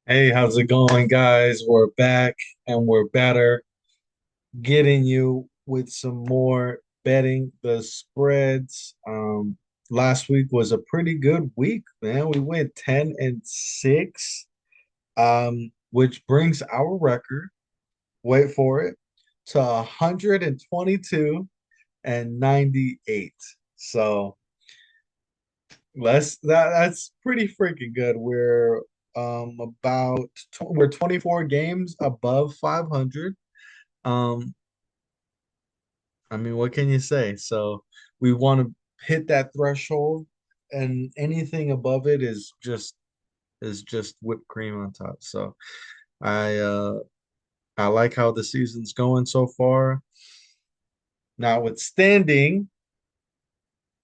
Hey, how's it going, guys? We're back and we're better, getting you with some more betting the spreads. Last week was a pretty good week, man. We went 10 and 6, which brings our record, wait for it, to 122 and 98. So that's pretty freaking good. We're 24 games above 500. Um, I mean, what can you say? So we want to hit that threshold, and anything above it is just whipped cream on top. So I uh I like how the season's going so far. Notwithstanding,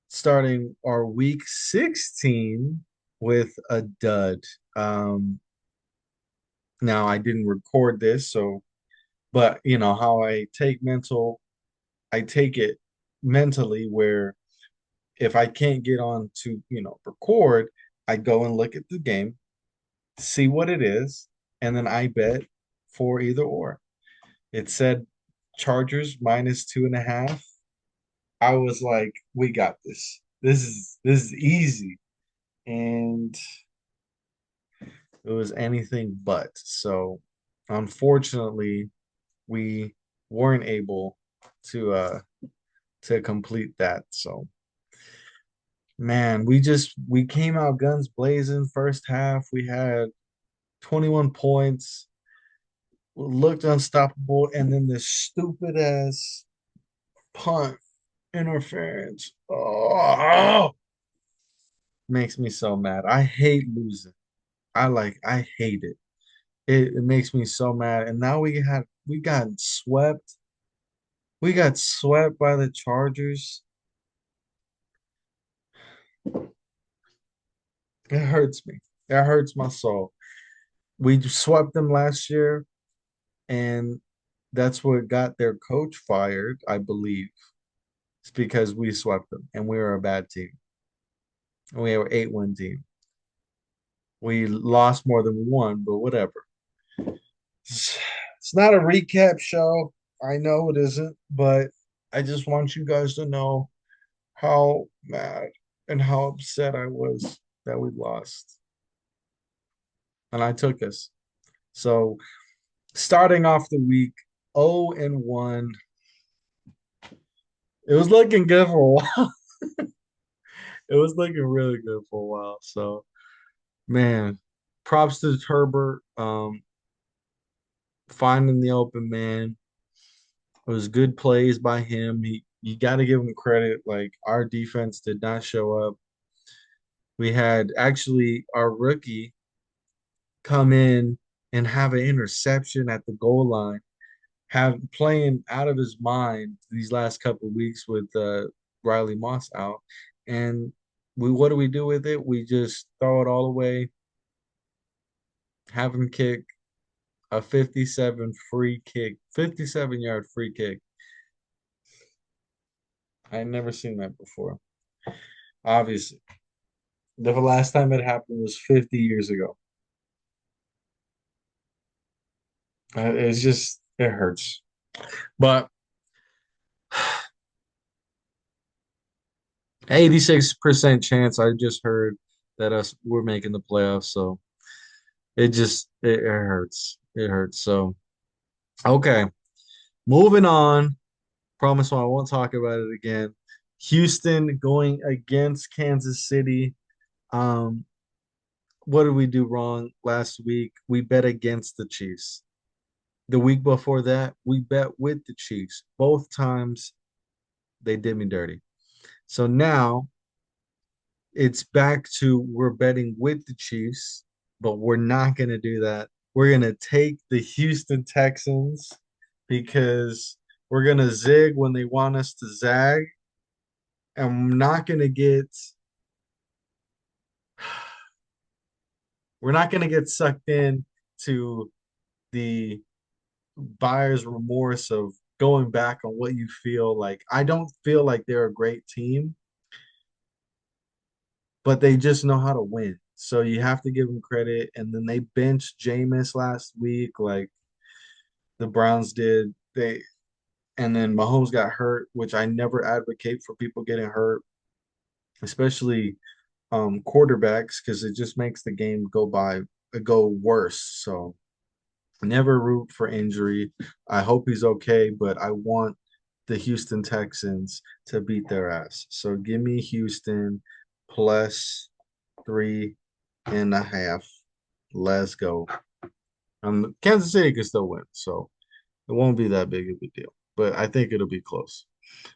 starting our week 16 with a dud. Um, Now I didn't record this, so but you know how I take it mentally where if I can't get on to, record, I go and look at the game, see what it is, and then I bet for either or. It said Chargers minus 2.5. I was like, we got this. This is easy. And it was anything but. So unfortunately, we weren't able to complete that. So man, we came out guns blazing first half. We had 21 points, looked unstoppable, and then this stupid ass punt interference. Oh, makes me so mad. I hate losing. I hate it. It makes me so mad. And now we got swept. We got swept by the Chargers. It hurts me. It hurts my soul. We swept them last year, and that's what got their coach fired, I believe. It's because we swept them, and we were a bad team. We were 8-1 team. We lost more than we won, but whatever. It's not a recap show. I know it isn't, but I just want you guys to know how mad and how upset I was that we lost. And I took us. So starting off the week 0 and 1. It was looking good for a while. It was looking really good for a while. So man, props to Herbert. Finding the open man. It was good plays by him. You got to give him credit. Like our defense did not show up. We had actually our rookie come in and have an interception at the goal line, have playing out of his mind these last couple of weeks with Riley Moss out. And what do we do with it? We just throw it all away, have him kick a 57-yard free kick. I had never seen that before. Obviously, the last time it happened was 50 years ago. It hurts. But 86% chance I just heard that we're making the playoffs. So it hurts. It hurts. So, okay. Moving on. Promise I won't talk about it again. Houston going against Kansas City. Um, what did we do wrong last week? We bet against the Chiefs. The week before that, we bet with the Chiefs. Both times they did me dirty. So now it's back to we're betting with the Chiefs, but we're not going to do that. We're going to take the Houston Texans because we're going to zig when they want us to zag. And we're not going to get sucked in to the buyer's remorse of going back on what you feel like. I don't feel like they're a great team, but they just know how to win. So you have to give them credit. And then they benched Jameis last week, like the Browns did. And then Mahomes got hurt, which I never advocate for people getting hurt, especially quarterbacks, because it just makes the game go worse. So never root for injury. I hope he's okay, but I want the Houston Texans to beat their ass. So give me Houston plus 3.5. Let's go. Kansas City can still win, so it won't be that big of a deal. But I think it'll be close.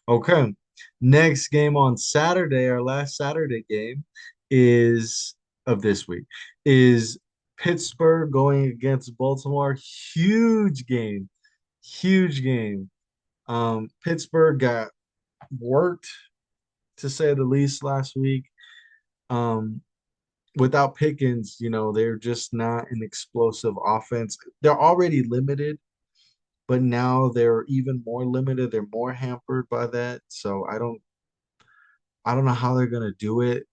Okay. Next game on Saturday, our last Saturday game is of this week is Pittsburgh going against Baltimore. Huge game. Huge game. Pittsburgh got worked to say the least last week. Um, Without Pickens, they're just not an explosive offense. They're already limited, but now they're even more limited. They're more hampered by that. So I don't know how they're gonna do it.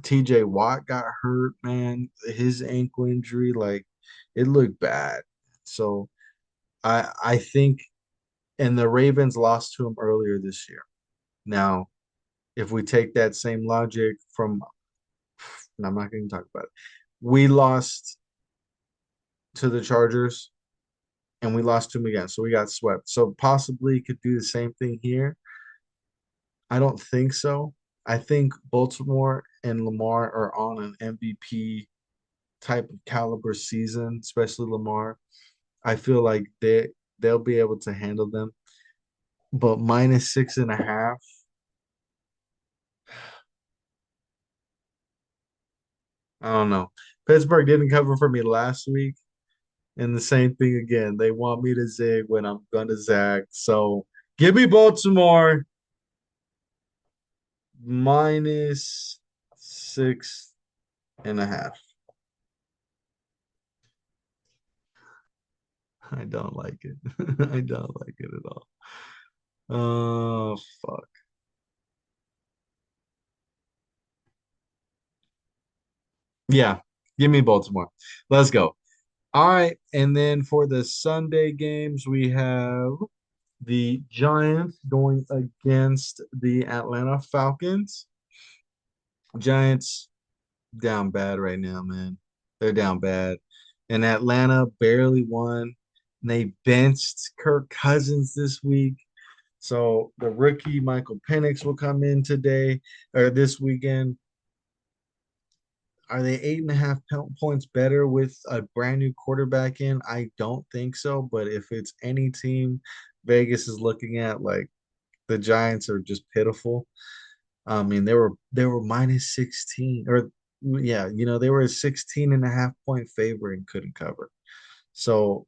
TJ Watt got hurt, man. His ankle injury, like it looked bad. So I think and the Ravens lost to him earlier this year. Now, if we take that same logic from I'm not going to talk about it. We lost to the Chargers and we lost to them again. So we got swept. So possibly could do the same thing here. I don't think so. I think Baltimore and Lamar are on an MVP type of caliber season, especially Lamar. I feel like they'll be able to handle them. But -6.5, I don't know. Pittsburgh didn't cover for me last week, and the same thing again. They want me to zig when I'm gonna zag. So give me Baltimore -6.5. I don't like it. I don't like it at all. Oh, fuck. Yeah, give me Baltimore. Let's go. All right, and then for the Sunday games, we have the Giants going against the Atlanta Falcons. Giants down bad right now, man. They're down bad. And Atlanta barely won. And they benched Kirk Cousins this week. So the rookie Michael Penix will come in today or this weekend. Are they 8.5 points better with a brand new quarterback in? I don't think so. But if it's any team Vegas is looking at, like the Giants are just pitiful. I mean, they were -16 or yeah, they were a 16.5 point favorite and couldn't cover. So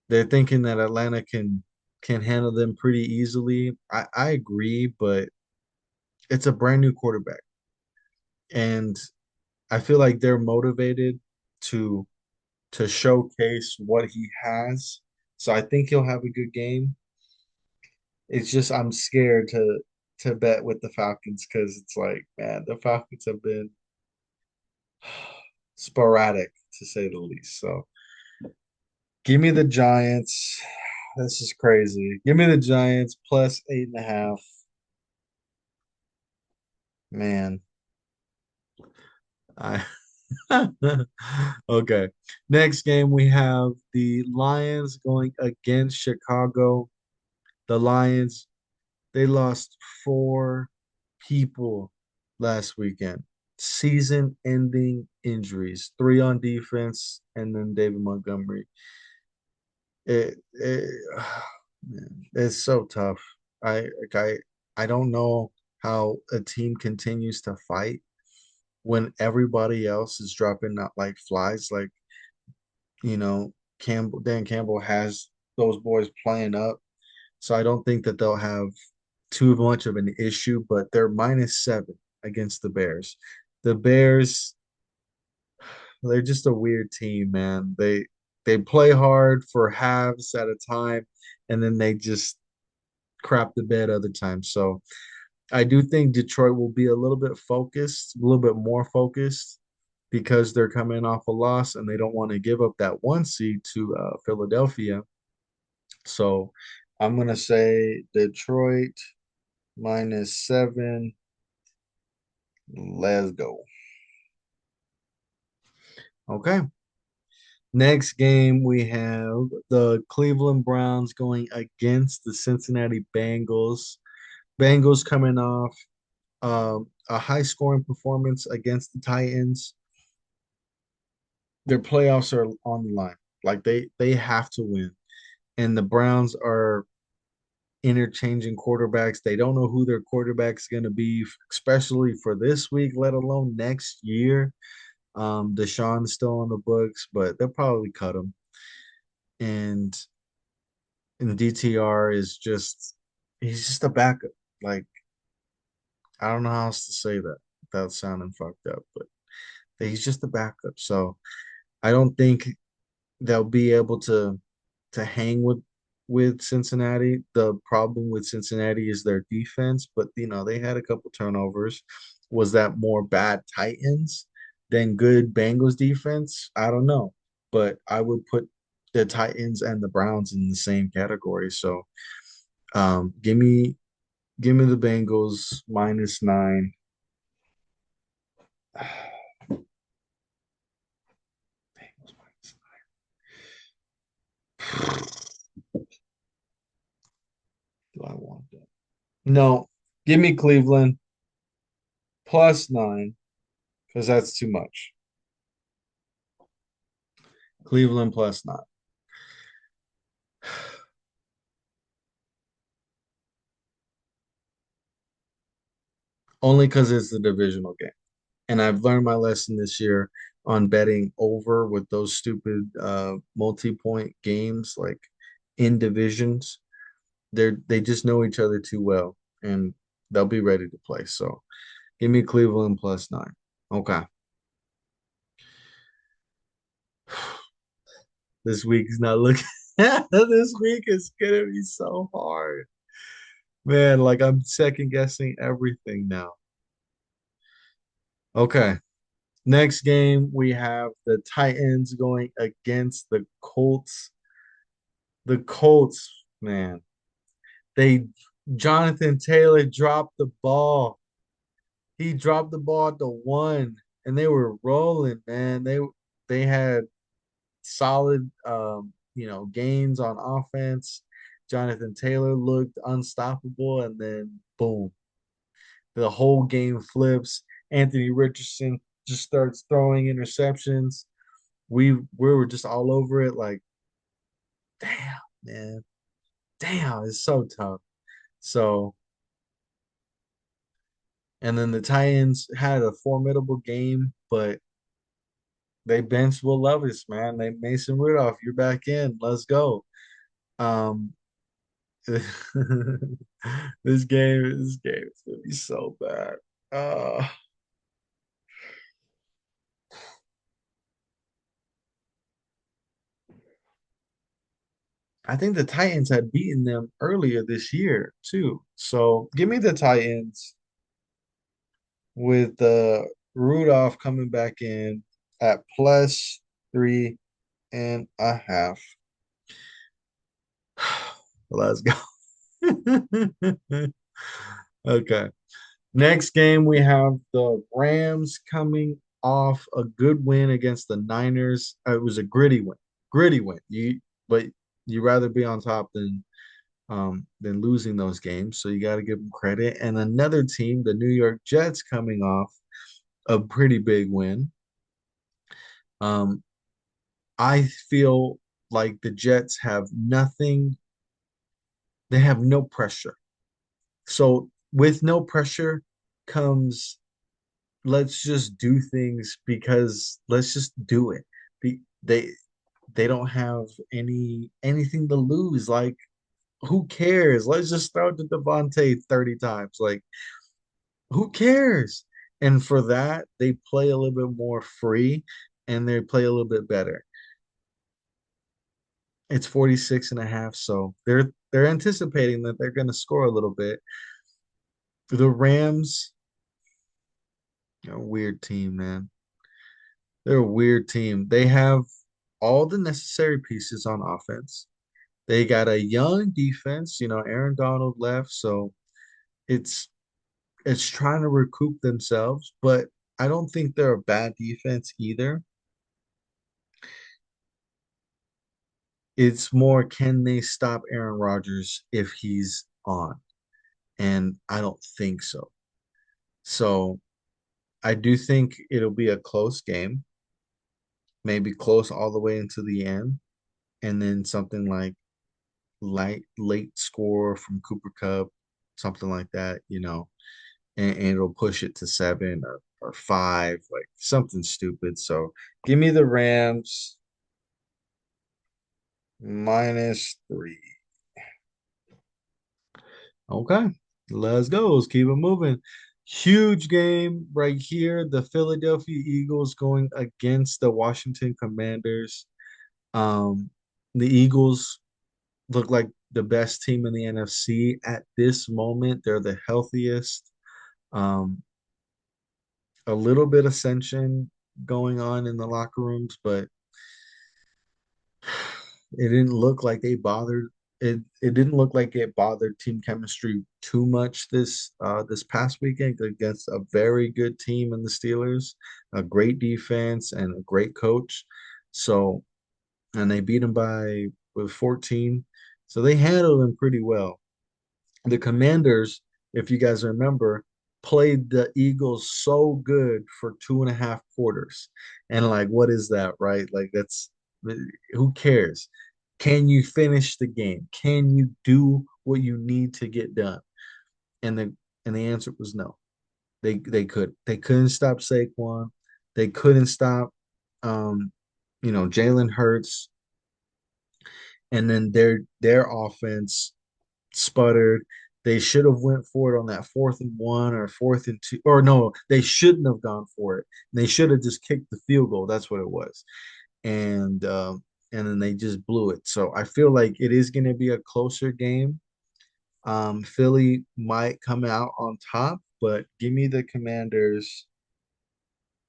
they're thinking that Atlanta can handle them pretty easily. I agree, but it's a brand new quarterback. And I feel like they're motivated to to showcase what he has. So I think he'll have a good game. It's just I'm scared to bet with the Falcons because it's like, man, the Falcons have been sporadic to say the least. So give me the Giants. This is crazy. Give me the Giants +8.5. Man, I okay. Next game we have the Lions going against Chicago. The Lions, they lost four people last weekend. Season-ending injuries, three on defense, and then David Montgomery. It man, it's so tough. I don't know how a team continues to fight when everybody else is dropping out like flies. Like, Dan Campbell has those boys playing up. So I don't think that they'll have too much of an issue, but they're -7 against the Bears. The Bears, they're just a weird team, man. They play hard for halves at a time, and then they just crap the bed other times. So I do think Detroit will be a little bit focused, a little bit more focused. because they're coming off a loss and they don't want to give up that one seed to Philadelphia. So I'm gonna say Detroit -7. Let's go. Okay. Next game, we have the Cleveland Browns going against the Cincinnati Bengals. Bengals coming off a high scoring performance against the Titans. Their playoffs are on the line. Like they have to win. And the Browns are interchanging quarterbacks. They don't know who their quarterback's going to be, especially for this week, let alone next year. Deshaun's still on the books, but they'll probably cut him. And DTR is just he's just a backup. Like I don't know how else to say that without sounding fucked up, but he's just a backup. So I don't think they'll be able to hang with Cincinnati. The problem with Cincinnati is their defense, but they had a couple turnovers. Was that more bad Titans than good Bengals defense? I don't know, but I would put the Titans and the Browns in the same category. So, give me the Bengals -9. Bengals -9. Do I want that? No, give me Cleveland +9 because that's too much. Cleveland +9. Only because it's the divisional game. And I've learned my lesson this year on betting over with those stupid multi-point games like in divisions. They just know each other too well and they'll be ready to play. So give me Cleveland +9. Okay. This week is not looking this week is gonna be so hard. Man, like I'm second guessing everything now. Okay. Next game, we have the Titans going against the Colts. The Colts, man, they Jonathan Taylor dropped the ball. He dropped the ball at the one, and they were rolling, man. They had solid, gains on offense. Jonathan Taylor looked unstoppable, and then boom, the whole game flips. Anthony Richardson just starts throwing interceptions. We were just all over it. Like, damn, man, damn, it's so tough. So, and then the Titans had a formidable game, but they benched Will Levis, man. They Mason Rudolph, you're back in. Let's go. Um, this game is gonna be so bad. Uh, I think the Titans had beaten them earlier this year too. So give me the Titans with Rudolph coming back in at +3.5. Let's go. Okay. Next game, we have the Rams coming off a good win against the Niners. It was a gritty win. Gritty win. But you rather be on top than losing those games. So you got to give them credit. And another team, the New York Jets, coming off a pretty big win. Um, I feel like the Jets have nothing, they have no pressure. So with no pressure comes let's just do things because let's just do it. They they don't have anything to lose. Like who cares? Let's just throw to Devontae 30 times. Like who cares? And for that, they play a little bit more free and they play a little bit better. It's 46.5, so they're anticipating that they're going to score a little bit. The Rams, weird team, man. They're a weird team. They have all the necessary pieces on offense. They got a young defense. Aaron Donald left, so it's it's trying to recoup themselves, but I don't think they're a bad defense either. It's more, can they stop Aaron Rodgers if he's on? And I don't think so. So I do think it'll be a close game, maybe close all the way into the end, and then something like late score from Cooper Cup, something like that, and it'll push it to 7 or 5, like something stupid. So give me the Rams -3. Okay, let's go. Let's keep it moving. Huge game right here. The Philadelphia Eagles going against the Washington Commanders. Um, the Eagles look like the best team in the NFC at this moment. They're the healthiest. Um, a little bit of ascension going on in the locker rooms, but it didn't look like they bothered it didn't look like it bothered team chemistry too much this past weekend against a very good team in the Steelers, a great defense and a great coach. So, and they beat them by with 14. So they handled them pretty well. The Commanders, if you guys remember, played the Eagles so good for 2.5 quarters. And like, what is that, right? Like, that's who cares? Can you finish the game? Can you do what you need to get done? And the answer was no. They couldn't stop Saquon. They couldn't stop Jalen Hurts. And then their offense sputtered. They should have went for it on that 4th and 1 or 4th and 2, or no, they shouldn't have gone for it. They should have just kicked the field goal. That's what it was, and then they just blew it. So I feel like it is going to be a closer game. Philly might come out on top, but give me the Commanders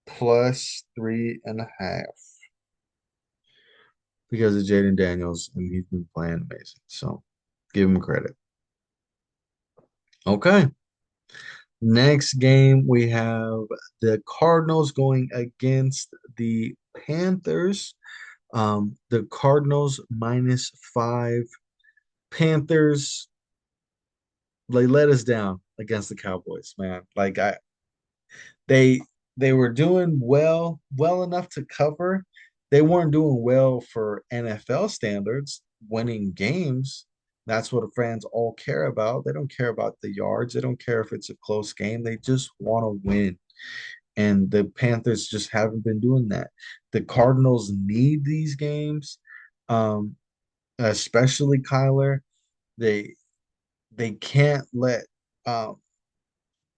+3.5 because of Jaden Daniels, and he's been playing amazing. So give him credit. Okay. Next game, we have the Cardinals going against the Panthers. The Cardinals -5. Panthers, they let us down against the Cowboys, man. Like they they were doing well enough to cover. They weren't doing well for NFL standards, winning games. That's what fans all care about. They don't care about the yards. They don't care if it's a close game. They just want to win. And the Panthers just haven't been doing that. The Cardinals need these games, um, especially Kyler. They they can't let um,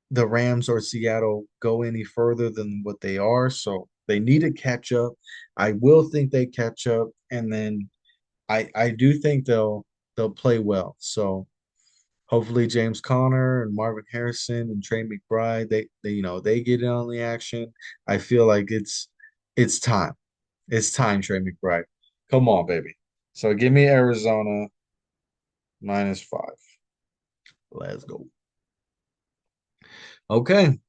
the Rams or Seattle go any further than what they are. So they need to catch up. I will think they catch up, and then I do think they'll play well. So hopefully James Conner and Marvin Harrison and Trey McBride, they get in on the action. I feel like it's time. It's time, Trey McBride. Come on, baby. So give me Arizona -5. Let's go. Okay.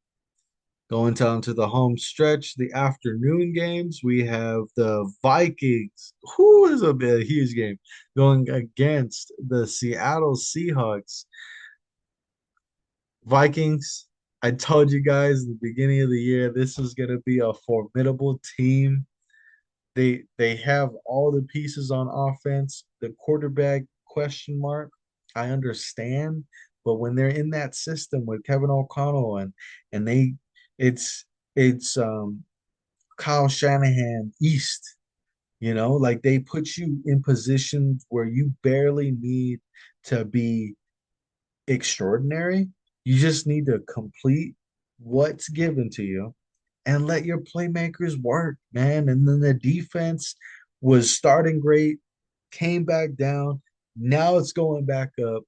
Going down to the home stretch, the afternoon games, we have the Vikings, who is a huge game, going against the Seattle Seahawks. Vikings, I told you guys at the beginning of the year this was going to be a formidable team. They have all the pieces on offense. The quarterback question mark, I understand, but when they're in that system with Kevin O'Connell and it's it's Kyle Shanahan East, like they put you in positions where you barely need to be extraordinary. You just need to complete what's given to you and let your playmakers work, man. And then the defense was starting great, came back down. Now it's going back up.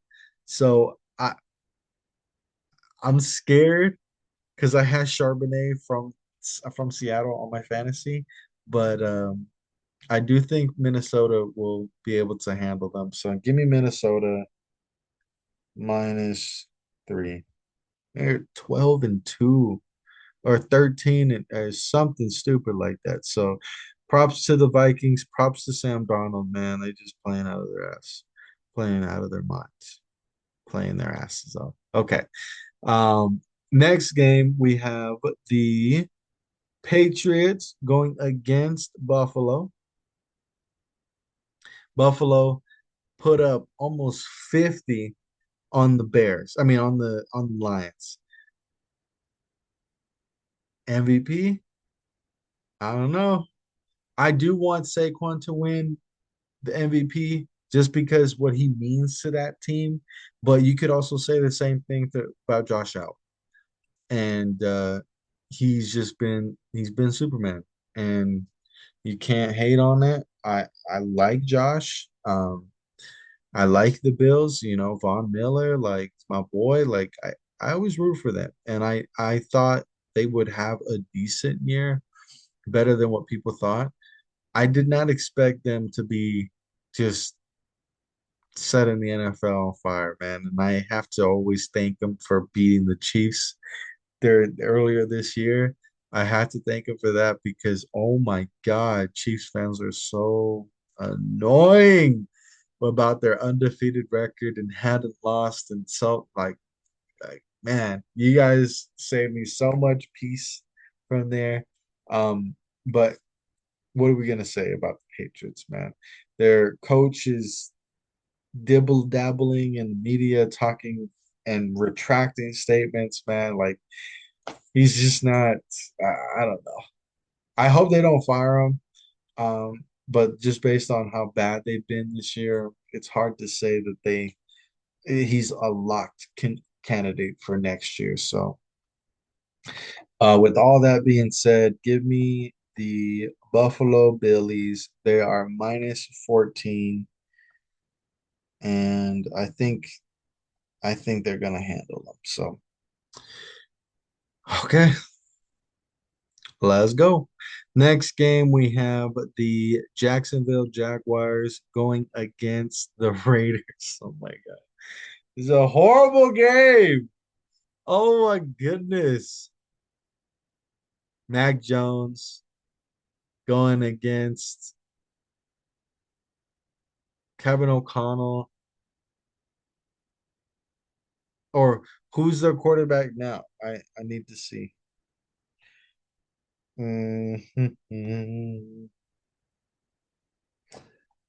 So I'm scared because I had Charbonnet from from Seattle on my fantasy, but I do think Minnesota will be able to handle them. So give me Minnesota -3. They're 12-2 or 13 and or something stupid like that. So props to the Vikings, props to Sam Darnold, man. They just playing out of their ass, playing out of their minds, playing their asses off. Okay. Um, Next game we have the Patriots going against Buffalo. Buffalo put up almost 50 on the Bears. I mean on the Lions. MVP? I don't know. I do want Saquon to win the MVP just because what he means to that team. But you could also say the same thing about Josh Allen. And he's been Superman. And you can't hate on it. I like Josh. I like the Bills, Von Miller, like my boy. Like I always root for them. And I thought they would have a decent year, better than what people thought. I did not expect them to be just setting the NFL on fire, man. And I have to always thank them for beating the Chiefs there earlier this year. I had to thank them for that because oh my God, Chiefs fans are so annoying about their undefeated record and hadn't lost and so like man, you guys saved me so much peace from there. But what are we gonna say about the Patriots, man? Their coach is dibble dabbling in media, talking and retracting statements, man. Like he's just not. I don't know. I hope they don't fire him. But just based on how bad they've been this year, it's hard to say that he's a locked candidate for next year. So, with all that being said, give me the Buffalo Billies. They are -14, and I think they're gonna handle them. So, okay, let's go. Next game, we have the Jacksonville Jaguars going against the Raiders. Oh my God. It's a horrible game. Oh my goodness. Mac Jones going against Kevin O'Connell. Or who's their quarterback now? I need to see. Mhm, mhm,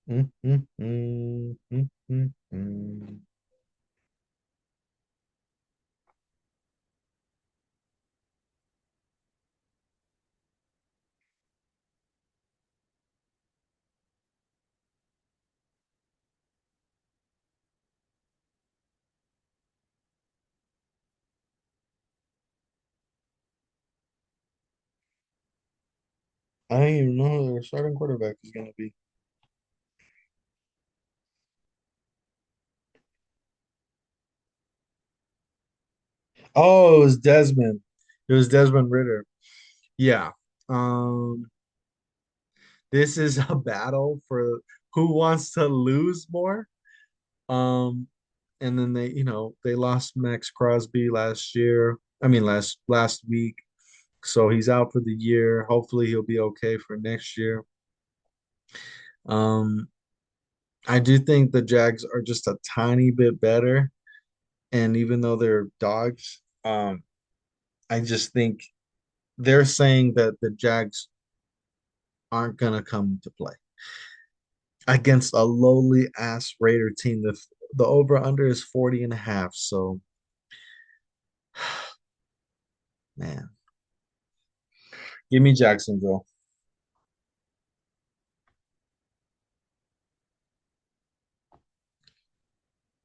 mhm, mhm, mhm, mhm. I don't even know who their starting quarterback is going to be. Oh, it was Desmond. It was Desmond Ritter. Yeah. Um, this is a battle for who wants to lose more. Um, and then they lost Max Crosby last year. I mean last week. So he's out for the year. Hopefully he'll be okay for next year. Um, I do think the Jags are just a tiny bit better. And even though they're dogs, I just think they're saying that the Jags aren't gonna come to play against a lowly ass Raider team. The over under is 40 and a half. So man, give me Jacksonville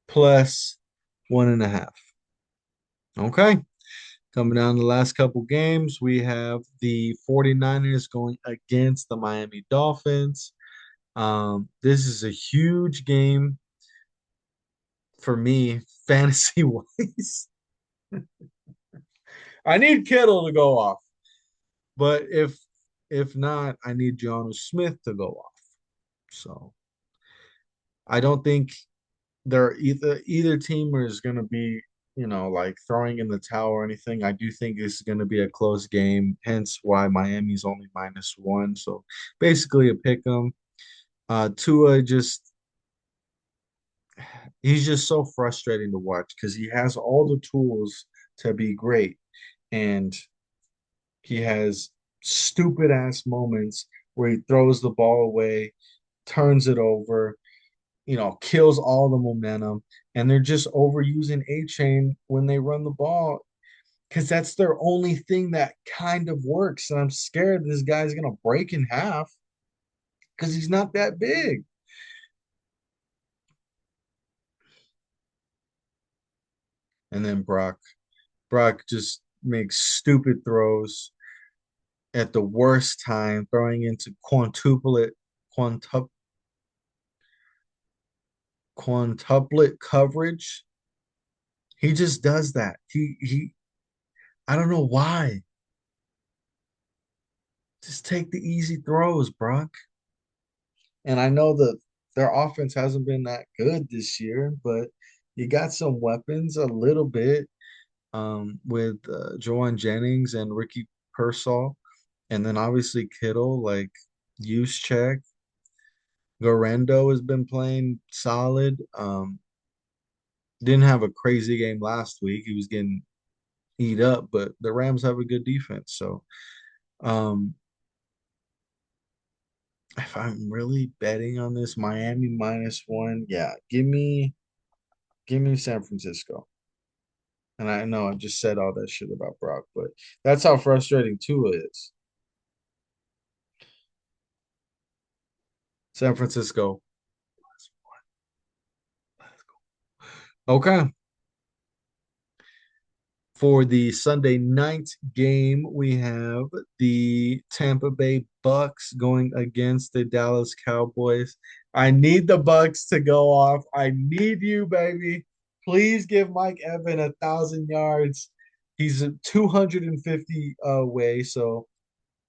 plus 1.5. Okay. Coming down the last couple games, we have the 49ers going against the Miami Dolphins. This is a huge game for me, fantasy wise. I need Kittle to go off. But if not, I need John Smith to go off. So I don't think they're either team is going to be, like throwing in the towel or anything. I do think it's going to be a close game, hence why Miami's only -1. So basically a pick 'em. Tua just he's just so frustrating to watch because he has all the tools to be great, and he has stupid ass moments where he throws the ball away, turns it over, kills all the momentum, and they're just overusing A Chain when they run the ball because that's their only thing that kind of works. And I'm scared this guy's gonna break in half because he's not that big. And then Brock just makes stupid throws at the worst time, throwing into quantuplet quantuplet coverage. He just does that. He I don't know why. Just take the easy throws, Brock. And I know that their offense hasn't been that good this year, but you got some weapons a little bit with Joan Jennings and Ricky Pearsall. And then obviously Kittle, like Juszczyk. Garendo has been playing solid. Didn't have a crazy game last week. He was getting eat up, but the Rams have a good defense. So um, if I'm really betting on this, Miami -1, yeah, give me San Francisco. And I know I just said all that shit about Brock, but that's how frustrating Tua is. San Francisco. Okay. For the Sunday night game, we have the Tampa Bay Bucks going against the Dallas Cowboys. I need the Bucks to go off. I need you, baby. Please give Mike Evans 1,000 yards. He's 250 away, so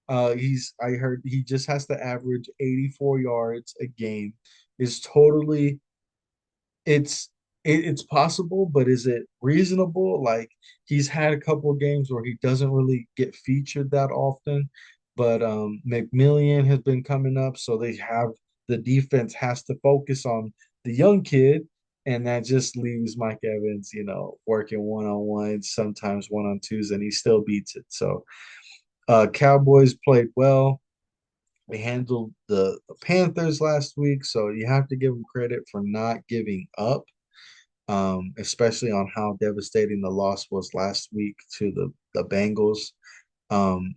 I heard he just has to average 84 yards a game. Is totally it's it's possible, but is it reasonable? Like he's had a couple of games where he doesn't really get featured that often, but McMillian has been coming up, so they have the defense has to focus on the young kid, and that just leaves Mike Evans, working one on ones, sometimes one on twos, and he still beats it. So Cowboys played well. We handled the Panthers last week, so you have to give them credit for not giving up, especially on how devastating the loss was last week to the Bengals. Um,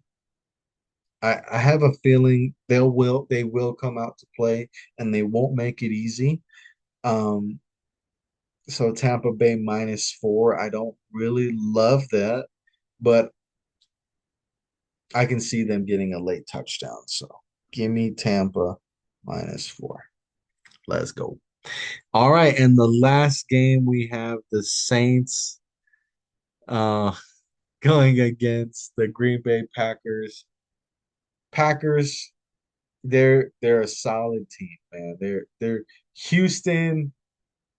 I have a feeling they will come out to play and they won't make it easy. Um, so Tampa Bay -4, I don't really love that, but I can see them getting a late touchdown. So give me Tampa -4. Let's go. All right, and the last game we have the Saints uh going against the Green Bay Packers. Packers, they're a solid team, man. They're Houston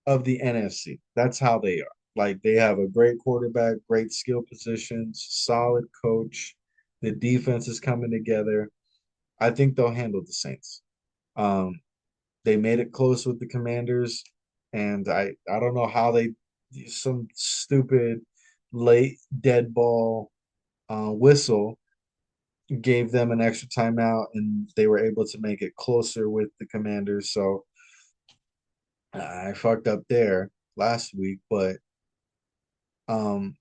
of the NFC. That's how they are. Like they have a great quarterback, great skill positions, solid coach. The defense is coming together. I think they'll handle the Saints. Um, they made it close with the Commanders, and I don't know how they some stupid late dead ball whistle gave them an extra timeout, and they were able to make it closer with the Commanders. So I fucked up there last week, but um,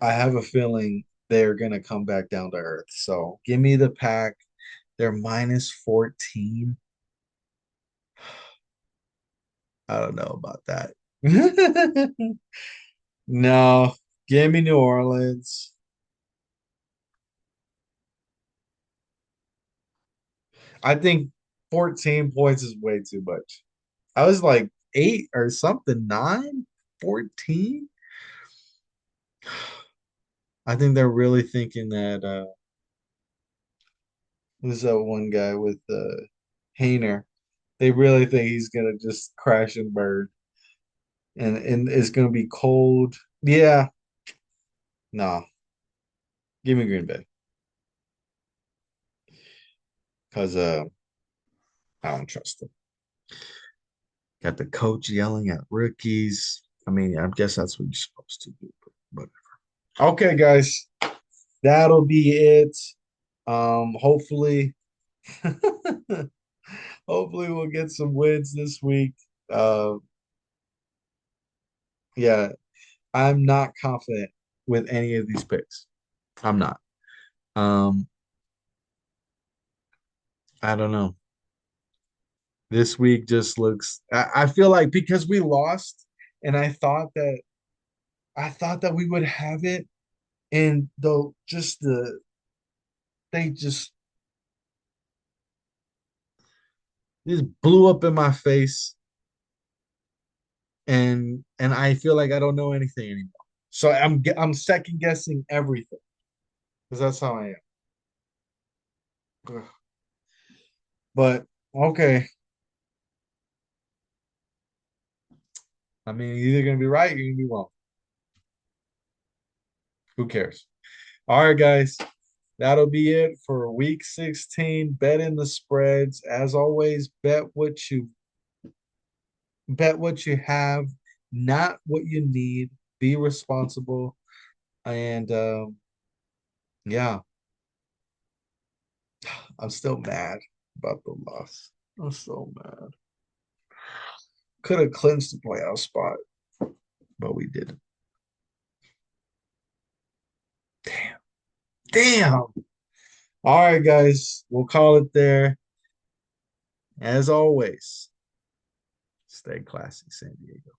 I have a feeling they're gonna come back down to earth. So give me the Pack. They're -14. I don't know about that. No, give me New Orleans. I think 14 points is way too much. I was like 8 or something, 9, 14. I think they're really thinking that Who's that one guy with Hayner? They really think he's gonna just crash and burn, and it's gonna be cold. Yeah, no, give me Green Bay because I don't trust them. Got the coach yelling at rookies. I mean, I guess that's what you're supposed to do, but whatever. Okay, guys, that'll be it. Hopefully, hopefully we'll get some wins this week. Uh, yeah, I'm not confident with any of these picks. I'm not. Um, I don't know. This week just looks. I feel like because we lost, and I thought that we would have it, and though just they just blew up in my face, and I feel like I don't know anything anymore. So I'm second guessing everything because that's how I am. Ugh. But okay, I mean, you're either gonna be right or you're gonna be wrong. Who cares? All right, guys. That'll be it for week 16. Bet in the spreads. As always, bet what you have, not what you need. Be responsible. And yeah, I'm still mad about the loss. I'm so mad. Could have clinched the playoff spot, but we didn't. Damn. Damn. All right, guys. We'll call it there. As always, stay classy, San Diego.